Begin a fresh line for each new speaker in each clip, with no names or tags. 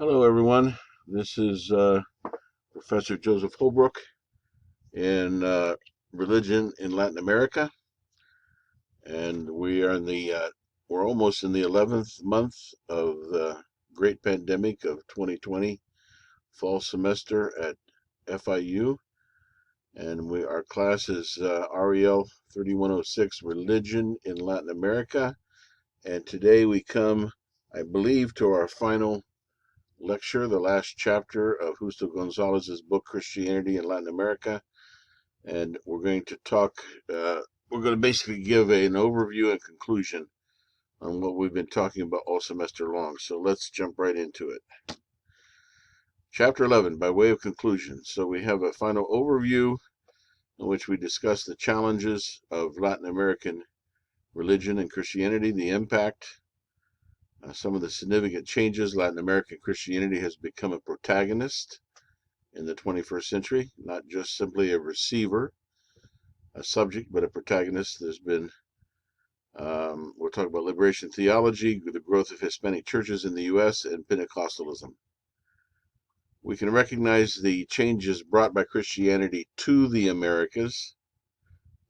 Hello, everyone. This is Professor Joseph Holbrook in Religion in Latin America, and we're almost in the 11th month of the great pandemic of 2020 fall semester at FIU, and our class is REL 3106 Religion in Latin America, and today we come, I believe, to our final lecture, the last chapter of Justo Gonzalez's book, Christianity in Latin America. And we're going to we're going to basically give an overview and conclusion on what we've been talking about all semester long. So let's jump right into it. Chapter 11, by way of conclusion. So we have a final overview in which we discuss the challenges of Latin American religion and Christianity, the impact, some of the significant changes. Latin American Christianity has become a protagonist in the 21st century, not just simply a receiver, a subject, but a protagonist. We'll talk about liberation theology, the growth of Hispanic churches in the U.S., and Pentecostalism. We can recognize the changes brought by Christianity to the Americas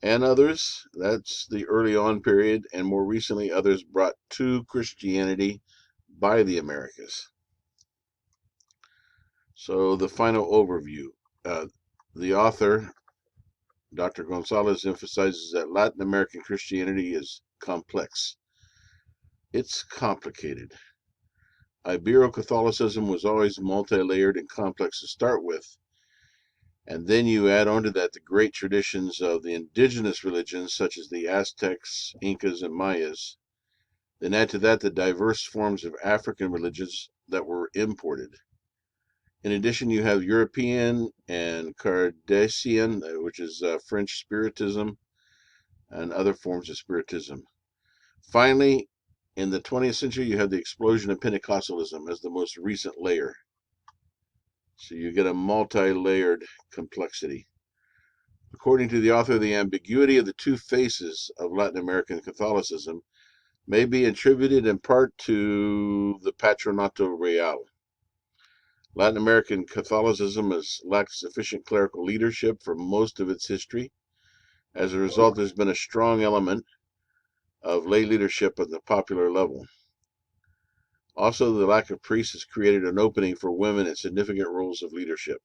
and others. That's the early on period, and more recently, others brought to Christianity by the Americas. So the final overview. The author, Dr. Gonzalez, emphasizes that Latin American Christianity is complex. It's complicated. Ibero-Catholicism was always multi-layered and complex to start with, and then you add onto that the great traditions of the indigenous religions such as the Aztecs, Incas, and Mayas. Then add to that the diverse forms of African religions that were imported. In addition, you have European and Kardecian, which is French Spiritism, and other forms of Spiritism. Finally, in the 20th century, you have the explosion of Pentecostalism as the most recent layer. So you get a multi-layered complexity. According to the author, the ambiguity of the two faces of Latin American Catholicism may be attributed in part to the Patronato Real. Latin American Catholicism has lacked sufficient clerical leadership for most of its history. As a result, there's been a strong element of lay leadership at the popular level. Also, the lack of priests has created an opening for women in significant roles of leadership.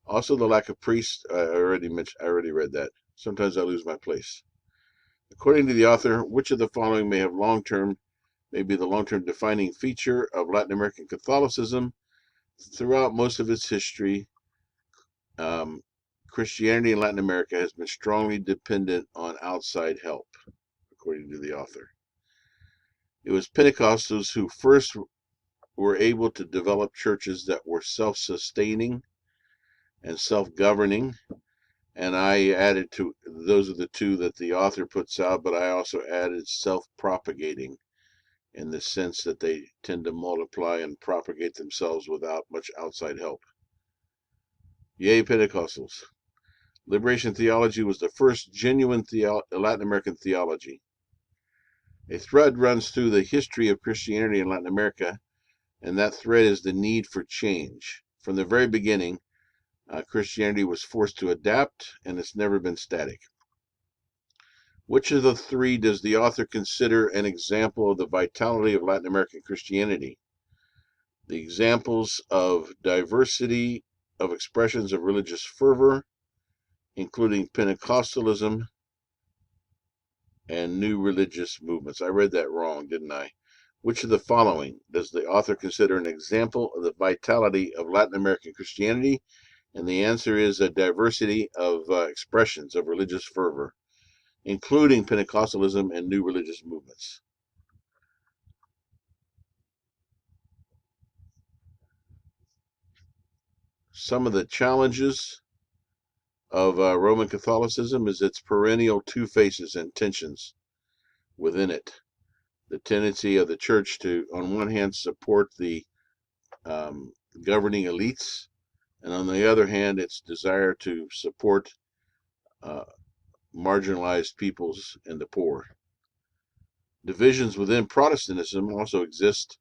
Also, the lack of priests, I already read that. Sometimes I lose my place. According to the author, which of the following may be the long-term defining feature of Latin American Catholicism? Throughout most of its history, Christianity in Latin America has been strongly dependent on outside help, according to the author. It was Pentecostals who first were able to develop churches that were self-sustaining and self-governing, and I added to those are the two that the author puts out, but I also added self-propagating in the sense that they tend to multiply and propagate themselves without much outside help. Yay, Pentecostals. Liberation theology was the first genuine Latin American theology. A thread runs through the history of Christianity in Latin America, and that thread is the need for change. From the very beginning, Christianity was forced to adapt, and it's never been static. Which of the three does the author consider an example of the vitality of Latin American Christianity? The examples of diversity of expressions of religious fervor, including Pentecostalism and new religious movements. I read that wrong, didn't I? Which of the following does the author consider an example of the vitality of Latin American Christianity? And the answer is a diversity of expressions of religious fervor, including Pentecostalism and new religious movements. Some of the challenges of Roman Catholicism is its perennial two faces and tensions within it. The tendency of the church to, on one hand, support the governing elites, and on the other hand, its desire to support marginalized peoples and the poor. Divisions within Protestantism also exist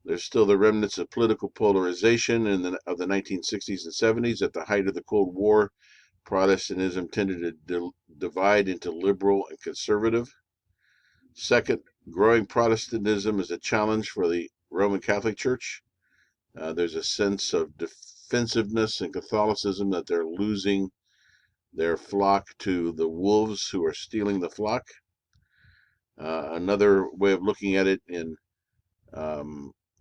There's still the remnants of political polarization of the 1960s and 70s. At the height of the Cold War, Protestantism tended to divide into liberal and conservative. Second, growing Protestantism is a challenge for the Roman Catholic Church. There's a sense of defensiveness in Catholicism that they're losing their flock to the wolves who are stealing the flock. Another way of looking at it in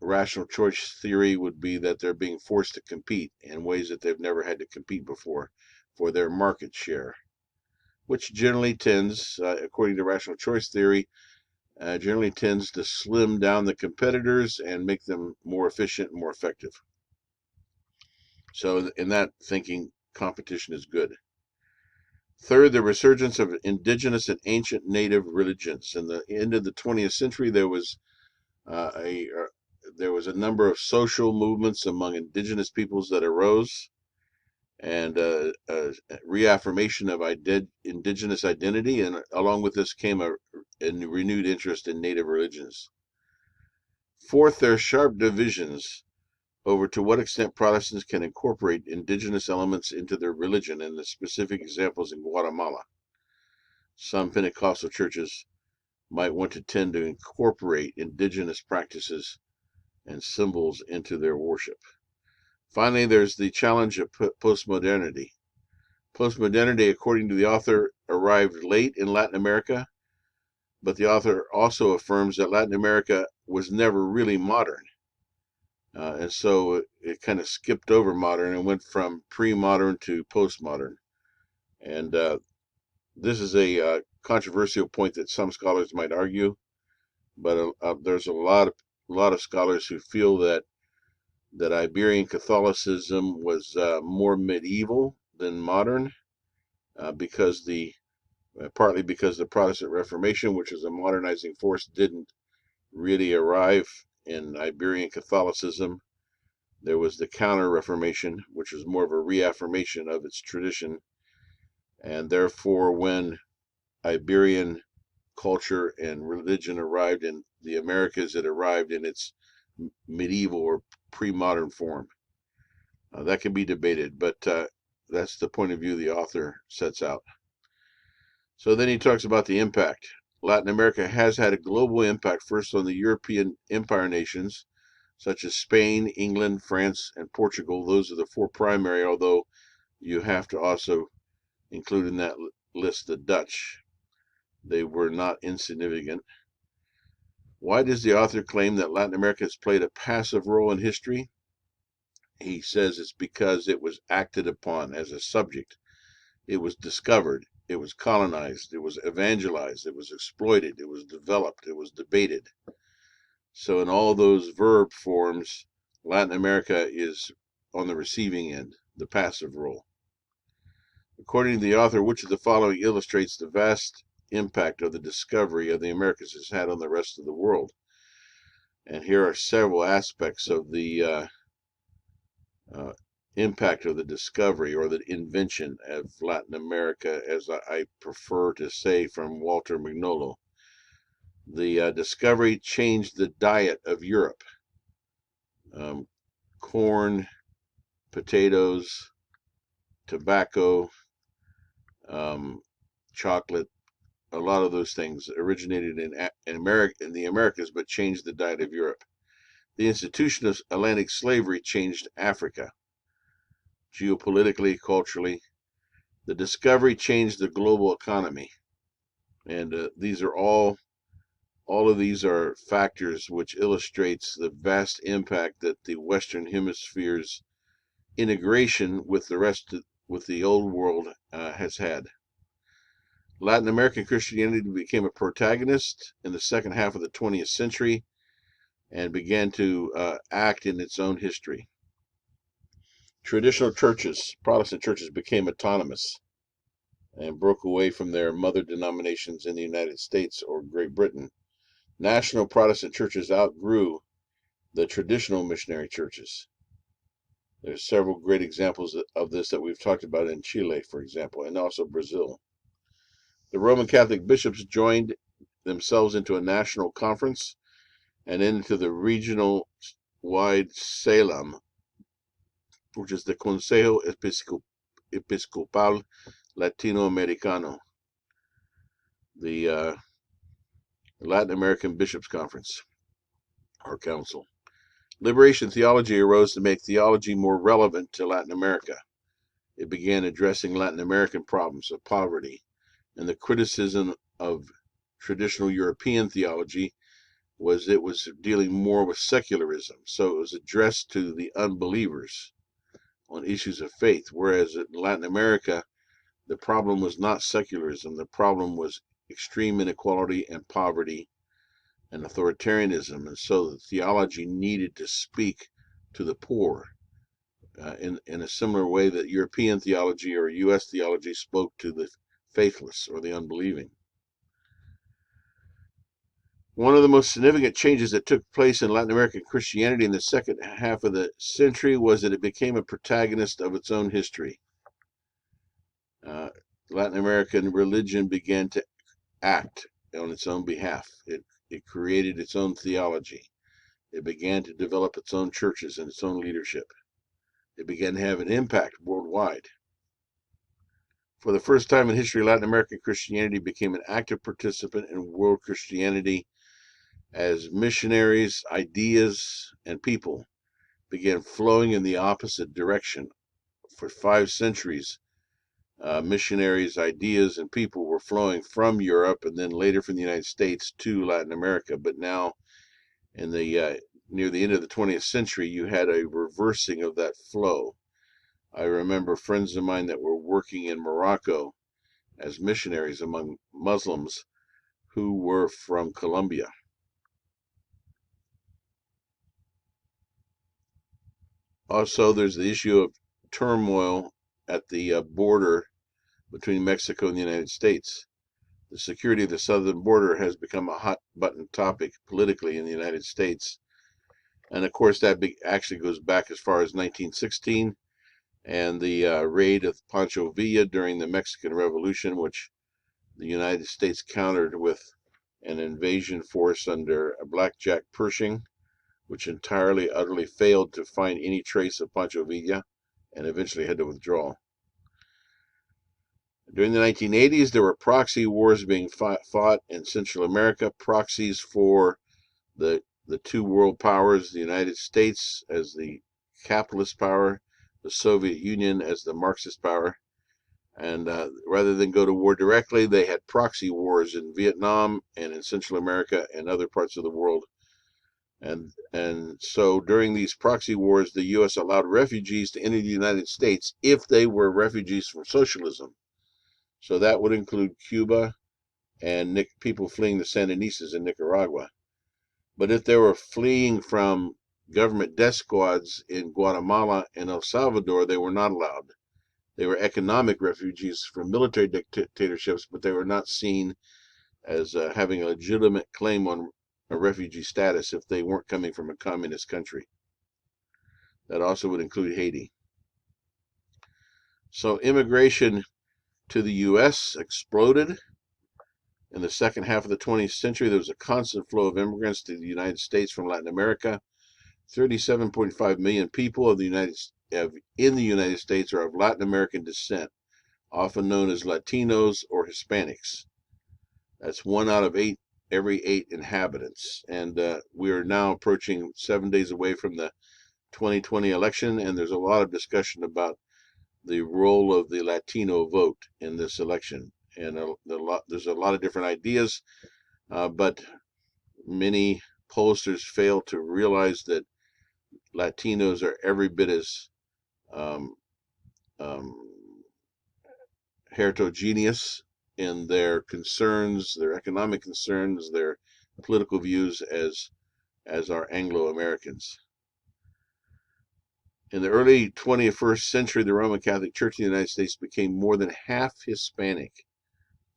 rational choice theory would be that they're being forced to compete in ways that they've never had to compete before for their market share, which generally tends, according to rational choice theory, generally tends to slim down the competitors and make them more efficient and more effective. So in that thinking, competition is good. Third, the resurgence of indigenous and ancient native religions. In the end of the 20th century, there was a number of social movements among indigenous peoples that arose, and a reaffirmation of indigenous identity, and along with this came a renewed interest in native religions. Fourth, there are sharp divisions over to what extent Protestants can incorporate indigenous elements into their religion, and the specific examples in Guatemala. Some Pentecostal churches might want to tend to incorporate indigenous practices and symbols into their worship. Finally, there's the challenge of postmodernity. Postmodernity, according to the author, arrived late in Latin America, but the author also affirms that Latin America was never really modern. And so it kind of skipped over modern and went from pre-modern to postmodern. And this is a controversial point that some scholars might argue, but there's a lot of scholars who feel that Iberian Catholicism was more medieval than modern, partly because the Protestant Reformation, which is a modernizing force, didn't really arrive in Iberian Catholicism. There was the Counter-Reformation, which was more of a reaffirmation of its tradition, and therefore when Iberian culture and religion arrived in the Americas, it arrived in its medieval or pre-modern form. That can be debated, but that's the point of view the author sets out. So then he talks about the impact. Latin America has had a global impact, first on the European empire nations, such as Spain, England, France, and Portugal. Those are the four primary, although you have to also include in that list the Dutch. They were not insignificant. Why does the author claim that Latin America has played a passive role in history? He says it's because it was acted upon as a subject. It was discovered, it was colonized, it was evangelized, it was exploited, it was developed, it was debated. So in all those verb forms, Latin America is on the receiving end, the passive role. According to the author, which of the following illustrates the vast impact of the discovery of the Americas has had on the rest of the world? And here are several aspects of the impact of the discovery or the invention of Latin America, as I prefer to say from Walter Mignolo. The discovery changed the diet of Europe. Corn, potatoes, tobacco, chocolate, a lot of those things originated in the Americas, but changed the diet of Europe. The institution of Atlantic slavery changed Africa, geopolitically, culturally. The discovery changed the global economy, and these are all of these are factors which illustrates the vast impact that the Western Hemisphere's integration with with the old world has had. Latin American Christianity became a protagonist in the second half of the 20th century and began to act in its own history. Traditional churches, Protestant churches, became autonomous and broke away from their mother denominations in the United States or Great Britain. National Protestant churches outgrew the traditional missionary churches. There's several great examples of this that we've talked about in Chile, for example, and also Brazil. The Roman Catholic bishops joined themselves into a national conference and into the regional wide Salem, which is the Consejo Episcopal Latinoamericano, the Latin American Bishops' Conference, or Council. Liberation theology arose to make theology more relevant to Latin America. It began addressing Latin American problems of poverty, and the criticism of traditional European theology was it was dealing more with secularism, so it was addressed to the unbelievers on issues of faith, whereas in Latin America, the problem was not secularism. The problem was extreme inequality and poverty and authoritarianism, and so the theology needed to speak to the poor in a similar way that European theology or U.S. theology spoke to the faithless or the unbelieving. One of the most significant changes that took place in Latin American Christianity in the second half of the century was that it became a protagonist of its own history. Latin American religion began to act on its own behalf. It created its own theology. It began to develop its own churches and its own leadership. It began to have an impact worldwide. For the first time in history, Latin American Christianity became an active participant in world Christianity as missionaries, ideas, and people began flowing in the opposite direction. For 5 centuries, missionaries, ideas, and people were flowing from Europe and then later from the United States to Latin America. But now, in the near the end of the 20th century, you had a reversing of that flow. I remember friends of mine that were working in Morocco as missionaries among Muslims who were from Colombia. Also, there's the issue of turmoil at the border between Mexico and the United States. The security of the southern border has become a hot button topic politically in the United States. And of course, that actually goes back as far as 1916 and the raid of Pancho Villa during the Mexican Revolution, which the United States countered with an invasion force under Blackjack Pershing, which entirely, utterly failed to find any trace of Pancho Villa and eventually had to withdraw. During the 1980s, there were proxy wars being fought in Central America, proxies for the 2 world powers, the United States as the capitalist power, the Soviet Union as the Marxist power. And rather than go to war directly, they had proxy wars in Vietnam and in Central America and other parts of the world. And so during these proxy wars, the U.S. allowed refugees to enter the United States if they were refugees from socialism. So that would include Cuba and people fleeing the Sandinistas in Nicaragua. But if they were fleeing from government death squads in Guatemala and El Salvador, they were not allowed. They were economic refugees from military dictatorships, but they were not seen as having a legitimate claim on a refugee status if they weren't coming from a communist country. That also would include Haiti. So immigration to the U.S. exploded. In the second half of the 20th century, there was a constant flow of immigrants to the United States from Latin America. 37.5 million people in the United States are of Latin American descent, often known as Latinos or Hispanics. That's 1 out of every 8 inhabitants. And we are now approaching 7 days away from the 2020 election, and there's a lot of discussion about the role of the Latino vote in this election. And there's a lot of different ideas, but many pollsters fail to realize that Latinos are every bit as um, heterogeneous in their concerns, their economic concerns, their political views as are Anglo-Americans. In the early 21st century, the Roman Catholic Church in the United States became more than half Hispanic.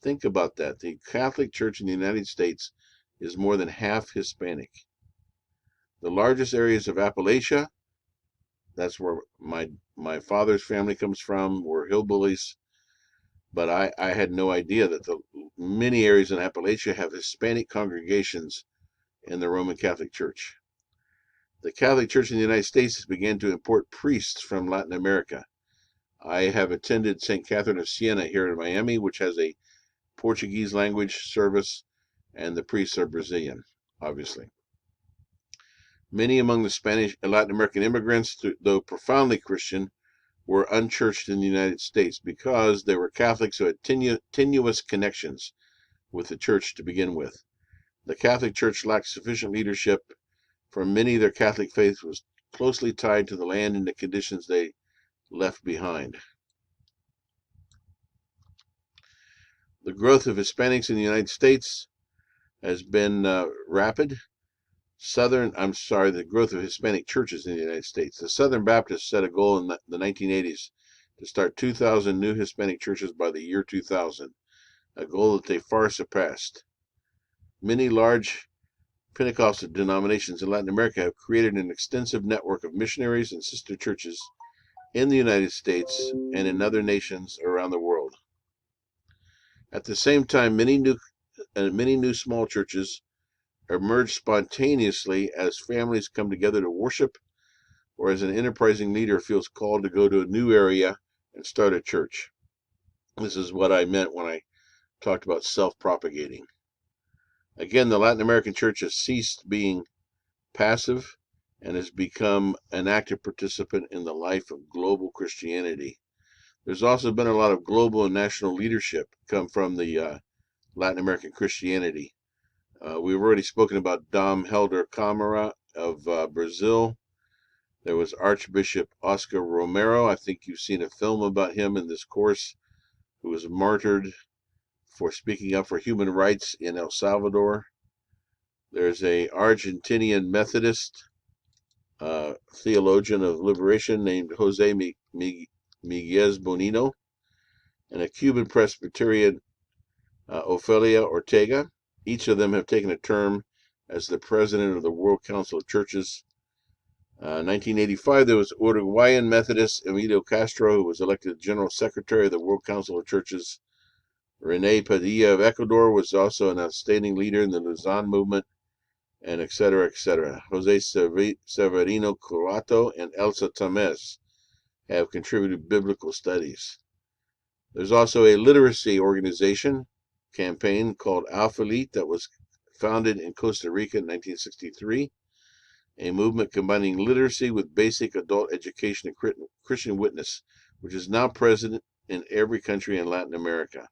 Think about that. The Catholic Church in the United States is more than half Hispanic. The largest areas of Appalachia, that's where my father's family comes from, were hillbillies. But I had no idea that the many areas in Appalachia have Hispanic congregations in the Roman Catholic Church. The Catholic Church in the United States began to import priests from Latin America. I have attended St. Catherine of Siena here in Miami, which has a Portuguese language service, and the priests are Brazilian, obviously. Many among the Spanish and Latin American immigrants, though profoundly Christian, were unchurched in the United States because they were Catholics who had tenuous connections with the church to begin with. The Catholic Church lacked sufficient leadership. For many, their Catholic faith was closely tied to the land and the conditions they left behind. The growth of Hispanics in the United States has been rapid. The growth of Hispanic churches in the United States. The Southern Baptists set a goal in the 1980s to start 2,000 new Hispanic churches by the year 2000, a goal that they far surpassed. Many large Pentecostal denominations in Latin America have created an extensive network of missionaries and sister churches in the United States and in other nations around the world. At the same time, many new small churches emerge spontaneously as families come together to worship, or as an enterprising leader feels called to go to a new area and start a church. This is what I meant when I talked about self-propagating. Again, the Latin American church has ceased being passive and has become an active participant in the life of global Christianity. There's also been a lot of global and national leadership come from the Latin American Christianity. We've already spoken about Dom Helder Câmara of Brazil. There was Archbishop Oscar Romero. I think you've seen a film about him in this course, who was martyred for speaking up for human rights in El Salvador. There's a Argentinian Methodist theologian of liberation named Jose Miguel Bonino, and a Cuban Presbyterian, Ofelia Ortega. Each of them have taken a term as the president of the World Council of Churches. 1985, there was Uruguayan Methodist Emilio Castro, who was elected General Secretary of the World Council of Churches. Rene Padilla of Ecuador was also an outstanding leader in the Luzon movement, and etc., etc. Jose Severino Curato and Elsa Tamez have contributed biblical studies. There's also a literacy organization campaign called Alphalete that was founded in Costa Rica in 1963, a movement combining literacy with basic adult education and Christian witness, which is now present in every country in Latin America.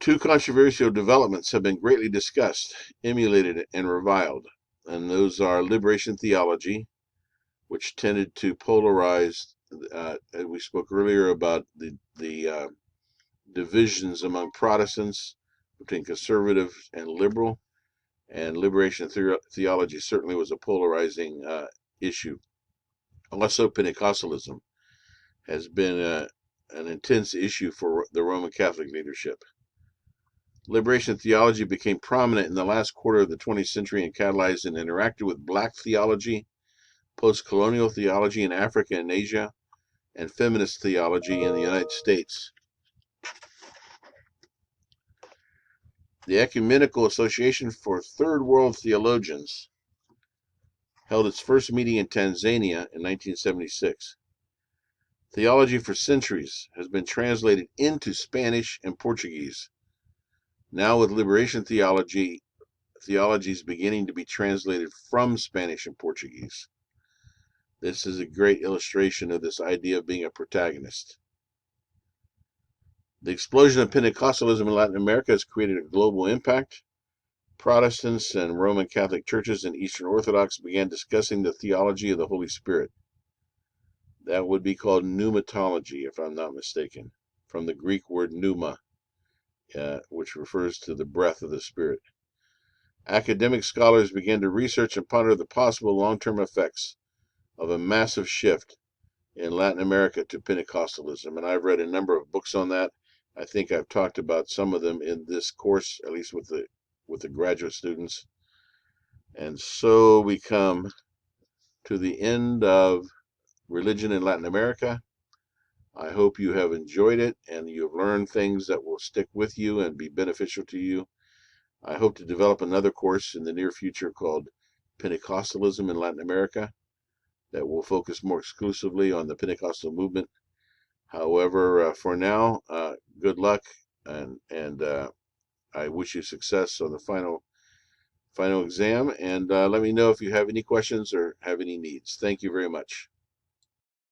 Two controversial developments have been greatly discussed, emulated, and reviled, and those are liberation theology, which tended to polarize. We spoke earlier about the divisions among Protestants between conservative and liberal, and liberation theology certainly was a polarizing issue. Also, Pentecostalism has been an intense issue for the Roman Catholic leadership. Liberation theology became prominent in the last quarter of the 20th century and catalyzed and interacted with Black theology, post-colonial theology in Africa and Asia, and feminist theology in the United States. The Ecumenical Association for Third World Theologians held its first meeting in Tanzania in 1976. Theology for centuries has been translated into Spanish and Portuguese. Now, with liberation theology is beginning to be translated from Spanish and Portuguese. This is a great illustration of this idea of being a protagonist. The explosion of Pentecostalism in Latin America has created a global impact. Protestants and Roman Catholic churches and Eastern Orthodox began discussing the theology of the Holy Spirit. That would be called pneumatology, if I'm not mistaken, from the Greek word pneuma, which refers to the breath of the Spirit. Academic scholars began to research and ponder the possible long-term effects of a massive shift in Latin America to Pentecostalism, and I've read a number of books on that. I think I've talked about some of them in this course, at least with the graduate students. And so we come to the end of Religion in Latin America. I hope you have enjoyed it and you've learned things that will stick with you and be beneficial to you. I hope to develop another course in the near future called Pentecostalism in Latin America that will focus more exclusively on the Pentecostal movement. However, for now, good luck, and I wish you success on the final exam. And let me know if you have any questions or have any needs. Thank you very much.